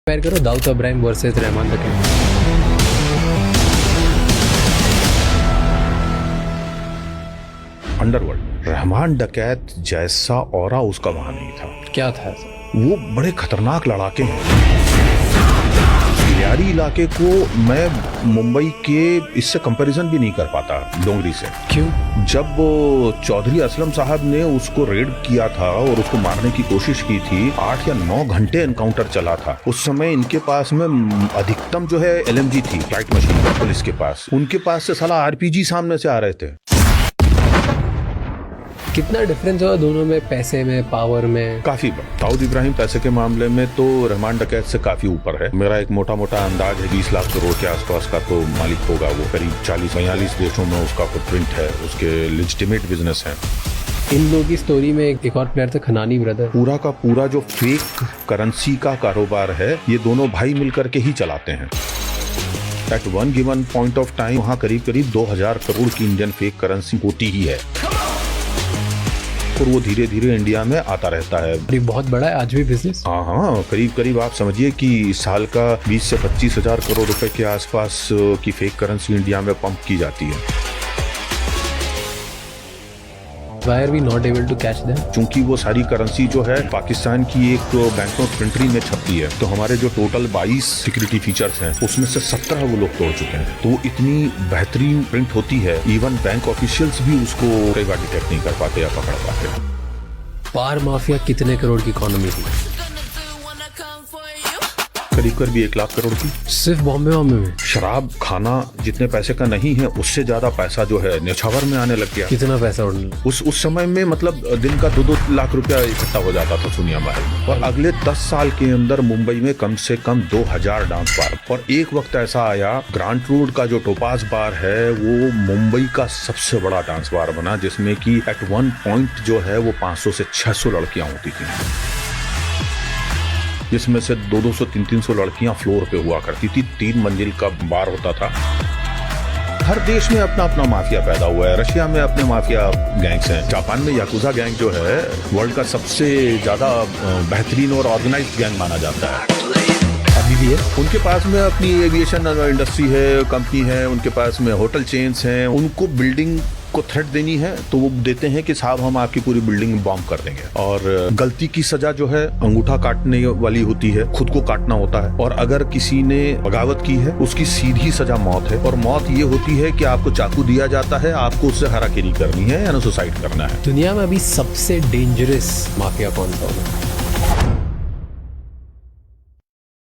Compare करो Dawood Ibrahim versus Rahman डकैत। Underworld Rahman डकैत जैसा ऑरा उसका वहां नहीं था। क्या था? वो बड़े खतरनाक लड़ाके हैं। लियारी इलाके को मैं मुंबई के इससे कंपैरिजन भी नहीं कर पाता डोंगरी से। क्यों? जब चौधरी असलम साहब ने उसको रेड किया था और उसको मारने की कोशिश की थी, 8 या 9 घंटे एनकाउंटर चला था। उस समय इनके पास में अधिकतम जो है LMG थी, फ्लाइट मशीन, पुलिस के पास। उनके पास से साला RPG सामने से आ रहे थे। कितना डिफरेंस हुआ दोनों में, पैसे में, पावर में? काफी बड़ा। दाऊद इब्राहिम पैसे के मामले में तो रहमान डकैत से काफी ऊपर है। मेरा एक मोटा मोटा अंदाज है 20 लाख करोड़ के आसपास का तो मालिक होगा वो। करीब 40-42 देशों में उसका फुटप्रिंट है, उसके लेजिटिमेट बिजनेस है। इन लोगों की स्टोरी में एक और प्लेयर थे, खनानी ब्रदर। पूरा का पूरा जो फेक करेंसी का कारोबार है, ये दोनों भाई मिलकर के ही चलाते हैं। At one given point of time वहाँ करीब 2000 करोड़ की इंडियन फेक करेंसी होती ही है और वो धीरे धीरे इंडिया में आता रहता है। ये बहुत बड़ा है आज भी बिजनेस। हाँ, करीब आप समझिए कि साल का 20 से 25 हजार करोड़ रुपए के आसपास की फेक करेंसी इंडिया में पंप की जाती है। Why are we not able to catch them? चूंकि वो सारी करेंसी जो है पाकिस्तान की एक बैंकनोट प्रिंटरी में छपती है, तो हमारे जो टोटल 22 सिक्योरिटी फीचर्स हैं उसमें से 17 वो लोग तोड़ चुके हैं। तो वो इतनी बेहतरीन प्रिंट होती है, इवन बैंक ऑफिशियल्स भी उसको कई बार डिटेक्ट नहीं कर पाते या पकड़ पाते। पार माफिया कितने करोड़ की इकोनॉमी थी? करीब 1 लाख करोड़ की। सिर्फ बॉम्बे में शराब खाना जितने पैसे का नहीं है, उससे ज्यादा पैसा जो है न्यौछावर में आने लग गया। कितना पैसा उड़ने? उस समय में मतलब दिन का 2-2 लाख रुपया इकट्ठा हो जाता था सुनिया महल में। और अगले 10 साल के अंदर मुंबई में कम से कम 2000 डांस बार। और एक वक्त ऐसा आया, ग्रांट रोड का जो टोपाज बार है वो मुंबई का सबसे बड़ा डांस बार बना, जिसमें कि एट वन पॉइंट जो है वो 500 से 600 लड़कियां होती थी, जिसमें से 200 300 लड़कियां फ्लोर पे हुआ करती थी। 3 मंजिल का बार होता था। हर देश में अपना अपना माफिया पैदा हुआ है। रशिया में अपने माफिया गैंग्स हैं। जापान में याकुजा गैंग जो है वर्ल्ड का सबसे ज्यादा बेहतरीन और ऑर्गेनाइज्ड गैंग माना जाता है। अभी भी है। उनके पास में अपनी एविएशन इंडस्ट्री है, कंपनी है, उनके पास में होटल चेन्स हैं। उनको बिल्डिंग को थ्रेट देनी है तो वो देते हैं कि साहब हम आपकी पूरी बिल्डिंग बॉम्ब कर देंगे। और गलती की सजा जो है अंगूठा काटने वाली होती है, खुद को काटना होता है। और अगर किसी ने बगावत की है उसकी सीधी सजा मौत है। और मौत ये होती है कि आपको चाकू दिया जाता है, आपको उससे हराकिरी करनी है या सुसाइड करना है। दुनिया में अभी सबसे डेंजरस माफिया कौन सा होगा?